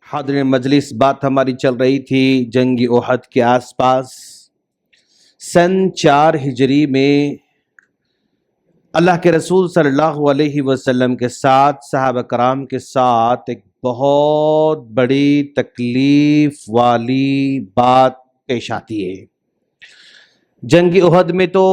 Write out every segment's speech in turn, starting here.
حاضرین مجلس، بات ہماری چل رہی تھی جنگ احد کے آس پاس۔ سن 4 ہجری میں اللہ کے رسول صلی اللہ علیہ وسلم کے ساتھ، صحابہ کرام کے ساتھ ایک بہت بڑی تکلیف والی بات پیش آتی ہے۔ جنگ احد میں تو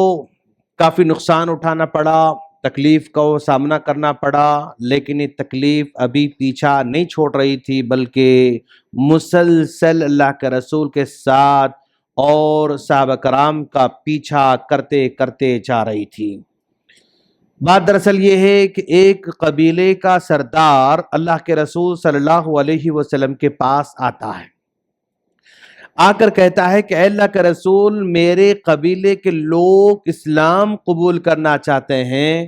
کافی نقصان اٹھانا پڑا، تکلیف کا سامنا کرنا پڑا، لیکن یہ تکلیف ابھی پیچھا نہیں چھوڑ رہی تھی، بلکہ مسلسل اللہ کے رسول کے ساتھ اور صحابہ کرام کا پیچھا کرتے کرتے جا رہی تھی۔ بات دراصل یہ ہے کہ ایک قبیلے کا سردار اللہ کے رسول صلی اللہ علیہ وسلم کے پاس آتا ہے، آ کر کہتا ہے کہ اے اللہ کے رسول، میرے قبیلے کے لوگ اسلام قبول کرنا چاہتے ہیں۔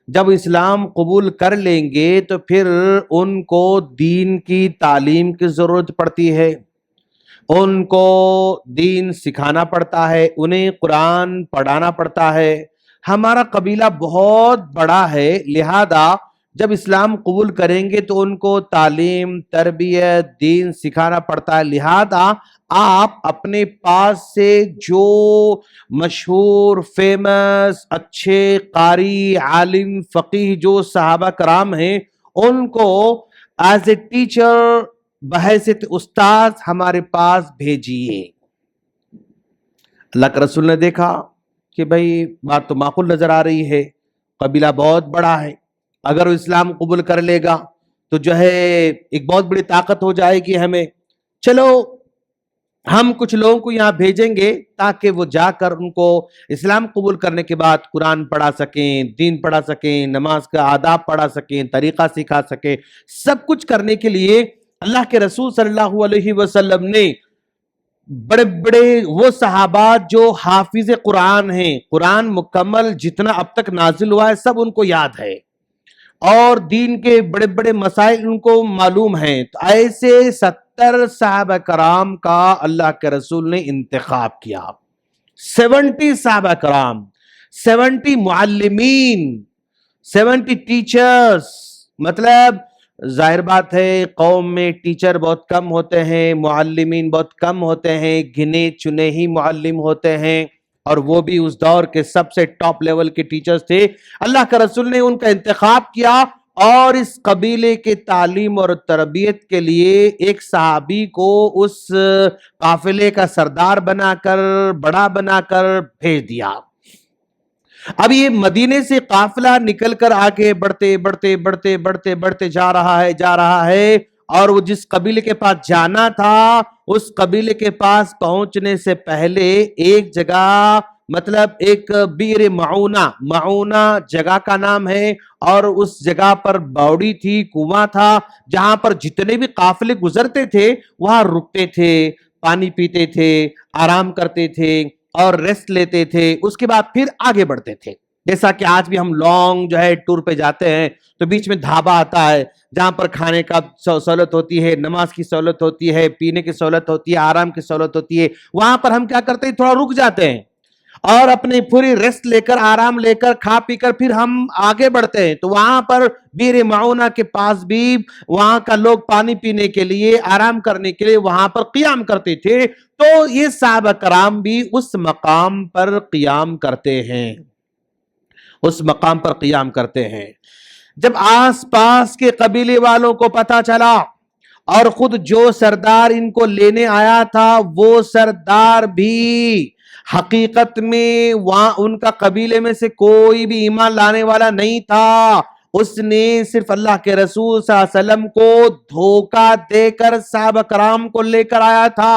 جب اسلام قبول کر لیں گے تو پھر ان کو دین کی تعلیم کی ضرورت پڑتی ہے، ان کو دین سکھانا پڑتا ہے، انہیں قرآن پڑھانا پڑتا ہے۔ ہمارا قبیلہ بہت بڑا ہے، لہذا جب اسلام قبول کریں گے تو ان کو تعلیم، تربیت، دین سکھانا پڑتا ہے، لہذا آپ اپنے پاس سے جو مشہور، فیمس، اچھے قاری، عالم، فقیہ جو صحابہ کرام ہیں، ان کو ایز اے ٹیچر، بحیثیت استاد ہمارے پاس بھیجیے۔ اللہ کے رسول نے دیکھا کہ بھئی بات تو معقول نظر آ رہی ہے، قبیلہ بہت بڑا ہے، اگر وہ اسلام قبول کر لے گا تو جو ہے ایک بہت بڑی طاقت ہو جائے گی ہمیں، چلو ہم کچھ لوگوں کو یہاں بھیجیں گے تاکہ وہ جا کر ان کو اسلام قبول کرنے کے بعد قرآن پڑھا سکیں، دین پڑھا سکیں، نماز کا آداب پڑھا سکیں، طریقہ سکھا سکیں۔ سب کچھ کرنے کے لیے اللہ کے رسول صلی اللہ علیہ وسلم نے بڑے بڑے وہ صحابہ جو حافظ قرآن ہیں، قرآن مکمل جتنا اب تک نازل ہوا ہے سب ان کو یاد ہے، اور دین کے بڑے بڑے مسائل ان کو معلوم ہیں، تو ایسے 70 صحابہ کرام کا اللہ کے رسول نے انتخاب کیا۔ 70 صحابہ کرام، 70 معلمین، 70 ٹیچرز۔ مطلب ظاہر بات ہے قوم میں ٹیچر بہت کم ہوتے ہیں، معلمین بہت کم ہوتے ہیں، گنے چنے ہی معلم ہوتے ہیں، اور وہ بھی اس دور کے سب سے ٹاپ لیول کے ٹیچرز تھے۔ اللہ کا رسول نے ان کا انتخاب کیا اور اس قبیلے کے تعلیم اور تربیت کے لیے ایک صحابی کو اس قافلے کا سردار بنا کر، بڑا بنا کر بھیج دیا۔ اب یہ مدینے سے قافلہ نکل کر آگے بڑھتے بڑھتے بڑھتے بڑھتے بڑھتے جا رہا ہے، اور وہ جس قبیلے کے پاس جانا تھا اس قبیلے کے پاس پہنچنے سے پہلے ایک جگہ، مطلب ایک بئر معونہ جگہ کا نام ہے، اور اس جگہ پر باوڑی تھی، کنواں تھا، جہاں پر جتنے بھی قافلے گزرتے تھے وہاں رکتے تھے، پانی پیتے تھے، آرام کرتے تھے اور ریسٹ لیتے تھے، اس کے بعد پھر آگے بڑھتے تھے۔ جیسا کہ آج بھی ہم لانگ جو ہے ٹور پہ جاتے ہیں تو بیچ میں ڈھابا آتا ہے جہاں پر کھانے کا سہولت ہوتی ہے، نماز کی سہولت ہوتی ہے، پینے کی سہولت ہوتی ہے، آرام کی سہولت ہوتی ہے، وہاں پر ہم کیا کرتے ہیں، تھوڑا رک جاتے ہیں اور اپنی پوری ریسٹ لے کر، آرام لے کر، کھا پی کر پھر ہم آگے بڑھتے ہیں۔ تو وہاں پر بئر معونہ کے پاس بھی وہاں کا لوگ پانی پینے کے لیے، آرام کرنے کے لیے وہاں پر قیام کرتے تھے۔ تو یہ صحابہ کرام بھی اس مقام پر قیام کرتے ہیں، اس مقام پر قیام کرتے ہیں۔ جب آس پاس کے قبیلے والوں کو پتہ چلا اور خود جو سردار ان کو لینے آیا تھا وہ سردار بھی حقیقت میں وہاں ان کا قبیلے میں سے کوئی بھی ایمان لانے والا نہیں تھا، اس نے صرف اللہ کے رسول صلی اللہ علیہ وسلم کو دھوکہ دے کر صحابہ کرام کو لے کر آیا تھا،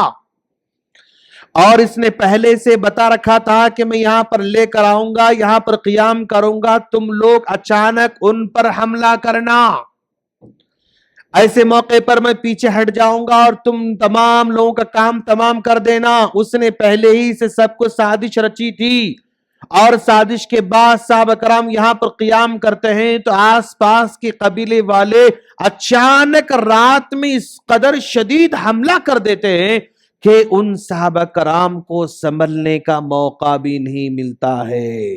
اور اس نے پہلے سے بتا رکھا تھا کہ میں یہاں پر لے کر آؤں گا، یہاں پر قیام کروں گا، تم لوگ اچانک ان پر حملہ کرنا، ایسے موقع پر میں پیچھے ہٹ جاؤں گا اور تم تمام لوگوں کا کام تمام کر دینا۔ اس نے پہلے ہی سے سب کو سازش رچی تھی، اور سازش کے بعد صحابہ کرام یہاں پر قیام کرتے ہیں تو آس پاس کے قبیلے والے اچانک رات میں اس قدر شدید حملہ کر دیتے ہیں کہ ان صحابہ کرام کو سنبھلنے کا موقع بھی نہیں ملتا ہے۔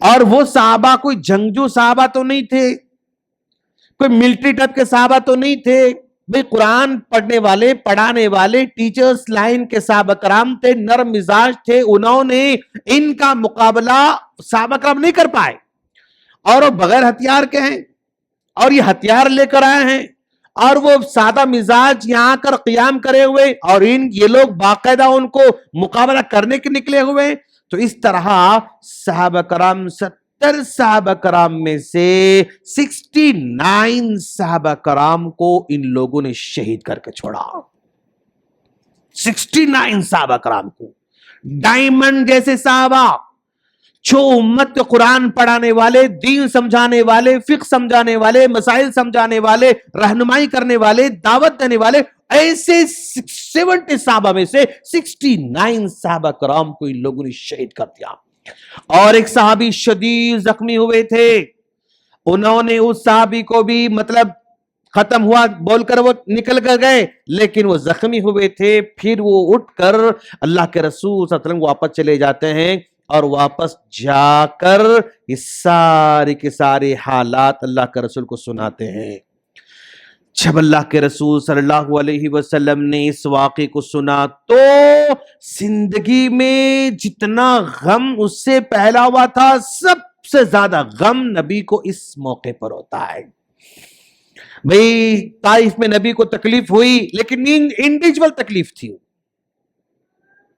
اور وہ صحابہ کوئی جنگجو صحابہ تو نہیں تھے، کوئی ملٹری ٹائپ کے صحابہ تو نہیں تھے، بھئی قرآن پڑھنے والے پڑھانے والے ٹیچرز لائن کے صحابہ کرام تھے، نرم مزاج تھے، انہوں نے ان کا مقابلہ صحابہ کرام نہیں کر پائے، اور وہ بغیر ہتھیار کے ہیں اور یہ ہتھیار لے کر آئے ہیں، اور وہ سادہ مزاج یہاں کر قیام کرے ہوئے، اور یہ لوگ باقاعدہ ان کو مقابلہ کرنے کے نکلے ہوئے. تو اس طرح صحابہ کرام 70 صحابہ کرام میں سے 69 صحابہ کرام کو ان لوگوں نے شہید کر کے چھوڑا. 69 صحابہ کرام کو، ڈائمنڈ جیسے صحابہ، جو امت کے قرآن پڑھانے والے، دین سمجھانے والے، فقہ سمجھانے والے، مسائل سمجھانے والے، رہنمائی کرنے والے، دعوت دینے والے، ایسے 70 صحابہ میں سے 69 صحابہ کرام کو ان لوگوں نے شہید کر دیا. اور ایک صحابی شدید زخمی ہوئے تھے، انہوں نے اس صحابی کو بھی ختم ہوا بول کر وہ نکل کر گئے، لیکن وہ زخمی ہوئے تھے. پھر وہ اٹھ کر اللہ کے رسول صلی اللہ علیہ وسلم واپس چلے جاتے ہیں، اور واپس جا کر یہ سارے کے سارے حالات اللہ کے رسول کو سناتے ہیں. جب اللہ کے رسول صلی اللہ علیہ وسلم نے اس واقعے کو سنا تو زندگی میں جتنا غم اس سے پہلا ہوا تھا، سب سے زیادہ غم نبی کو اس موقع پر ہوتا ہے. بھئی طائف میں نبی کو تکلیف ہوئی، لیکن انڈیویجول تکلیف تھی،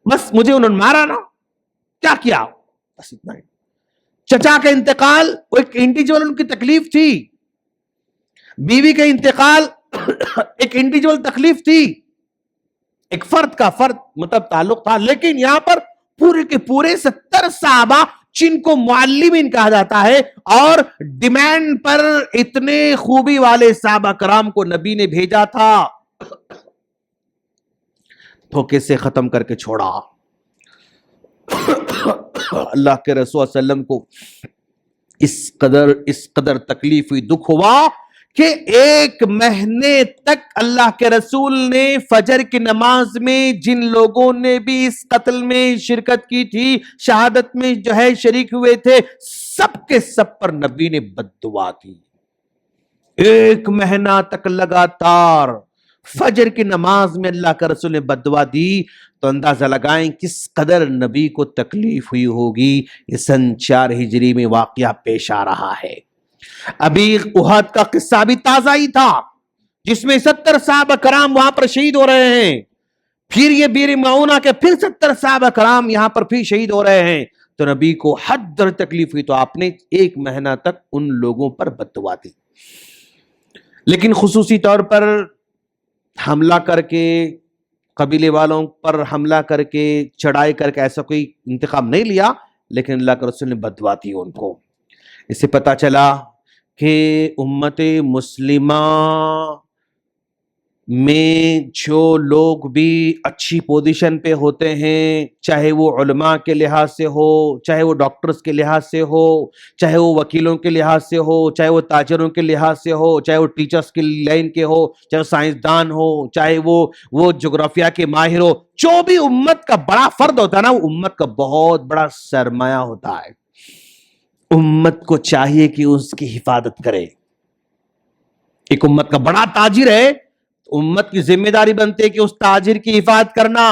بس مجھے انہوں نے مارا نا، کیا کیا، بس اتنا ہی. چچا کا انتقال وہ ایک انڈیویجول ان کی تکلیف تھی، بیوی کا انتقال ایک انڈیویجول تکلیف تھی، ایک فرد کا تعلق تھا. لیکن یہاں پر پورے کے پورے 70 صحابہ جن کو معلمین کہا جاتا ہے، اور ڈیمانڈ پر اتنے خوبی والے صحابہ کرام کو نبی نے بھیجا تھا، دھوکے سے ختم کر کے چھوڑا. اللہ کے رسول صلی اللہ علیہ وسلم کو اس قدر تکلیف ہوئی، دکھ ہوا کہ 1 مہینے تک اللہ کے رسول نے فجر کی نماز میں جن لوگوں نے بھی اس قتل میں شرکت کی تھی، شہادت میں شریک ہوئے تھے، سب کے سب پر نبی نے بد دعا دی. 1 مہینہ تک لگاتار فجر کی نماز میں اللہ کا رسول نے بد دعا دی. تو اندازہ لگائیں کس قدر نبی کو تکلیف ہوئی ہوگی. یہ سن 4 ہجری میں واقعہ پیش آ رہا ہے. ابھی احد کا قصہ بھی تازہ ہی تھا، جس میں 70 صحابہ کرام وہاں پر شہید ہو رہے ہیں. پھر یہ بیر معونہ کے پھر 70 صحابہ کرام یہاں پر پھر شہید ہو رہے ہیں. تو نبی کو حد در تکلیف ہوئی، تو آپ نے 1 مہینہ تک ان لوگوں پر بد دعا دی. لیکن خصوصی طور پر حملہ کر کے، قبیلے والوں پر حملہ کر کے، چڑھائی کر کے ایسا کوئی انتقام نہیں لیا، لیکن اللہ کے رسول نے بد دعا دی ان کو. اس سے پتا چلا کہ امت مسلمہ میں جو لوگ بھی اچھی پوزیشن پہ ہوتے ہیں، چاہے وہ علماء کے لحاظ سے ہو، چاہے وہ ڈاکٹرز کے لحاظ سے ہو، چاہے وہ وکیلوں کے لحاظ سے ہو، چاہے وہ تاجروں کے لحاظ سے ہو، چاہے وہ ٹیچرز کی لائن کے ہو، چاہے وہ سائنسدان ہو، چاہے وہ جغرافیہ کے ماہر ہو، جو بھی امت کا بڑا فرد ہوتا ہے نا، وہ امت کا بہت بڑا سرمایہ ہوتا ہے. امت کو چاہیے کہ اس کی حفاظت کرے. ایک امت کا بڑا تاجر ہے، امت کی ذمہ داری بنتی ہے کہ اس تاجر کی حفاظت کرنا.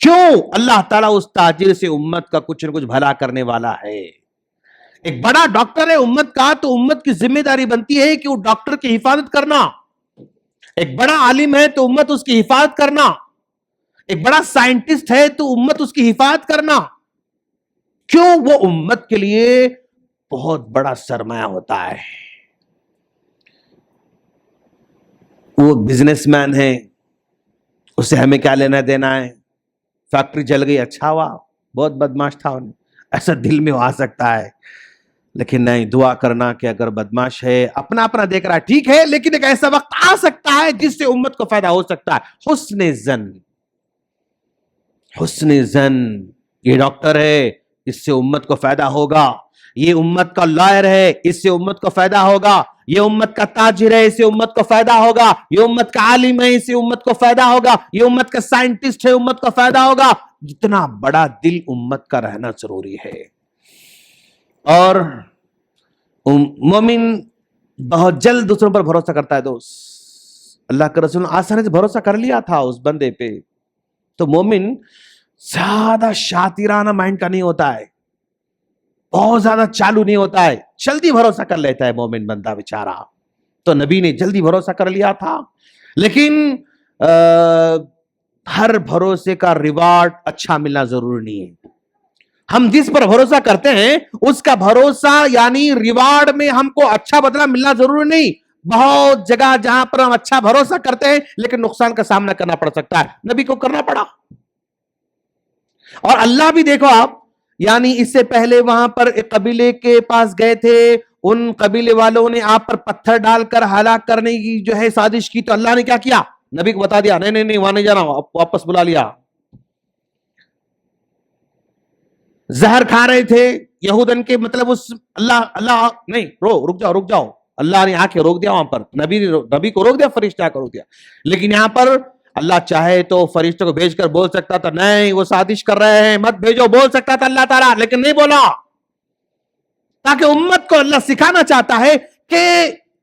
کیوں؟ اللہ تعالیٰ اس تاجر سے امت کا کچھ نہ کچھ بھلا کرنے والا ہے. ایک بڑا ڈاکٹر ہے امت کا، تو امت کی ذمہ داری بنتی ہے کہ وہ ڈاکٹر کی حفاظت کرنا. ایک بڑا عالم ہے تو امت اس کی حفاظت کرنا. ایک بڑا سائنٹسٹ ہے تو امت اس کی حفاظت کرنا. کیوں؟ وہ امت کے لیے بہت بڑا سرمایہ ہوتا ہے. وہ بزنس مین ہے، اس سے ہمیں کیا لینا دینا ہے. فیکٹری جل گئی، اچھا ہوا، بہت بدماش تھا، ایسا دل میں آ سکتا ہے. لیکن نہیں، دعا کرنا کہ اگر بدماش ہے، اپنا دیکھ رہا ہے، ٹھیک ہے، لیکن ایک ایسا وقت آ سکتا ہے جس سے امت کو فائدہ ہو سکتا ہے. حسن زن، یہ ڈاکٹر ہے، اس سے امت کو فائدہ ہوگا. یہ امت کا لائر ہے، اس سے امت کو فائدہ ہوگا. یہ امت کا تاجر ہے، اس سے امت کو فائدہ ہوگا. یہ امت کا عالم ہے، اس سے امت کو فائدہ ہوگا. یہ امت کا سائنٹسٹ ہے، امت کو فائدہ ہوگا. جتنا بڑا دل امت کا رہنا ضروری ہے. اور مومن بہت جلد دوسروں پر بھروسہ کرتا ہے دوست. اللہ کے رسول نے آسانی سے بھروسہ کر لیا تھا اس بندے پہ. تو مومن زیادہ شاطرانہ مائنڈ کا نہیں ہوتا ہے, بہت زیادہ چالو نہیں ہوتا ہے, جلدی بھروسہ کر لیتا ہے مومن بندہ بیچارہ. تو نبی نے جلدی بھروسہ کر لیا تھا. لیکن ہر بھروسے کا ریوارڈ اچھا ملنا ضروری نہیں ہے. ہم جس پر بھروسہ کرتے ہیں اس کا بھروسہ یعنی ریوارڈ میں ہم کو اچھا بدلہ ملنا ضروری نہیں. بہت جگہ جہاں پر ہم اچھا بھروسہ کرتے ہیں لیکن نقصان کا سامنا کرنا پڑ سکتا ہے. نبی کو کرنا پڑا. اور اللہ بھی دیکھو آپ, یعنی اس سے پہلے وہاں پر ایک قبیلے کے پاس گئے تھے, ان قبیلے والوں نے آپ پر پتھر ڈال کر ہلاک کرنے کی جو ہے سازش کی, تو اللہ نے کیا کیا؟ نبی کو بتا دیا, نہیں نہیں وہاں نہیں جانا, واپس بلا لیا. زہر کھا رہے تھے یہودن کے, مطلب اس اللہ نہیں رک جاؤ, اللہ نے آ کے روک دیا وہاں پر, نبی کو روک دیا, فرشتہ کو روک دیا. لیکن یہاں پر اللہ چاہے تو فرشتوں کو بھیج کر بول سکتا تھا نہیں وہ سازش کر رہے ہیں مت بھیجو, بول سکتا تھا اللہ تعالیٰ, لیکن نہیں بولا. تاکہ امت کو اللہ سکھانا چاہتا ہے کہ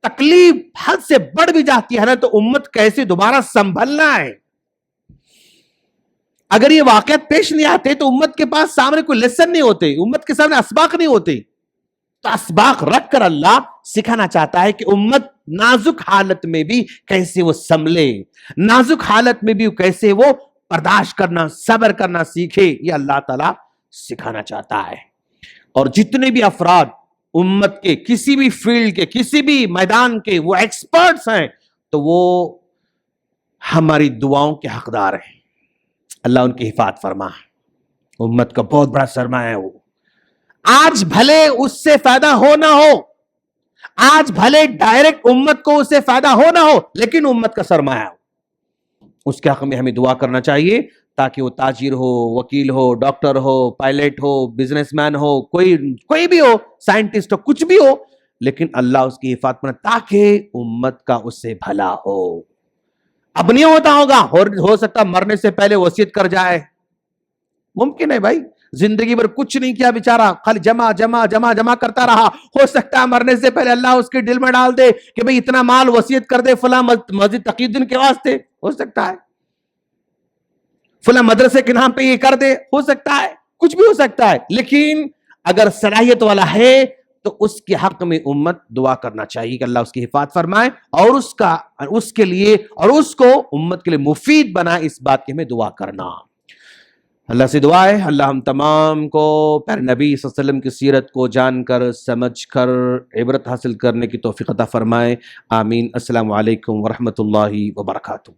تکلیف حد سے بڑھ بھی جاتی ہے نا تو امت کیسے دوبارہ سنبھلنا ہے. اگر یہ واقعات پیش نہیں آتے تو امت کے پاس سامنے کوئی لیسن نہیں ہوتے, امت کے سامنے اسباق نہیں ہوتے. تو اسباق رکھ کر اللہ سکھانا چاہتا ہے کہ امت نازک حالت میں بھی کیسے وہ سنبھلے, نازک حالت میں بھی کیسے وہ برداشت کرنا, صبر کرنا سیکھے. یہ اللہ تعالیٰ سکھانا چاہتا ہے. اور جتنے بھی افراد امت کے کسی بھی فیلڈ کے کسی بھی میدان کے وہ ایکسپرٹس ہیں تو وہ ہماری دعاؤں کے حقدار ہیں. اللہ ان کی حفاظت فرما. امت کا بہت بڑا سرمایہ ہے وہ. آج بھلے اس سے فائدہ ہو نہ ہو, آج بھلے ڈائریکٹ امت کو اس سے فائدہ ہو نہ ہو, لیکن امت کا سرمایہ ہو. اس کے حق میں ہمیں دعا کرنا چاہیے تاکہ وہ تاجر ہو, وکیل ہو, ڈاکٹر ہو, پائلٹ ہو, بزنس مین ہو, کوئی بھی ہو, سائنٹسٹ ہو, کچھ بھی ہو, لیکن اللہ اس کی حفاظت کرنا تاکہ امت کا اس سے بھلا ہو. اب نہیں ہوتا ہوگا, ہو سکتا مرنے سے پہلے وصیت کر جائے, ممکن ہے بھائی. زندگی بھر کچھ نہیں کیا بیچارہ, خالی جمع کرتا رہا. ہو سکتا ہے مرنے سے پہلے اللہ اس کے دل میں ڈال دے کہ بھئی اتنا مال وصیت کر دے فلاں مسجد تقی الدین کے واسطے, ہو سکتا ہے. فلاں مدرسے کے نام پہ یہ کر دے, ہو سکتا ہے, کچھ بھی ہو سکتا ہے. لیکن اگر صلاحیت والا ہے تو اس کے حق میں امت دعا کرنا چاہیے کہ اللہ اس کی حفاظت فرمائے اور اس کے لیے اور اس کو امت کے لیے مفید بنائے. اس بات کی ہمیں دعا کرنا. اللہ سے دعا ہے اللہ ہم تمام کو پیارے نبی صلی اللہ علیہ وسلم کی سیرت کو جان کر سمجھ کر عبرت حاصل کرنے کی توفیق عطا فرمائے. آمین. السلام علیکم ورحمۃ اللہ وبرکاتہ.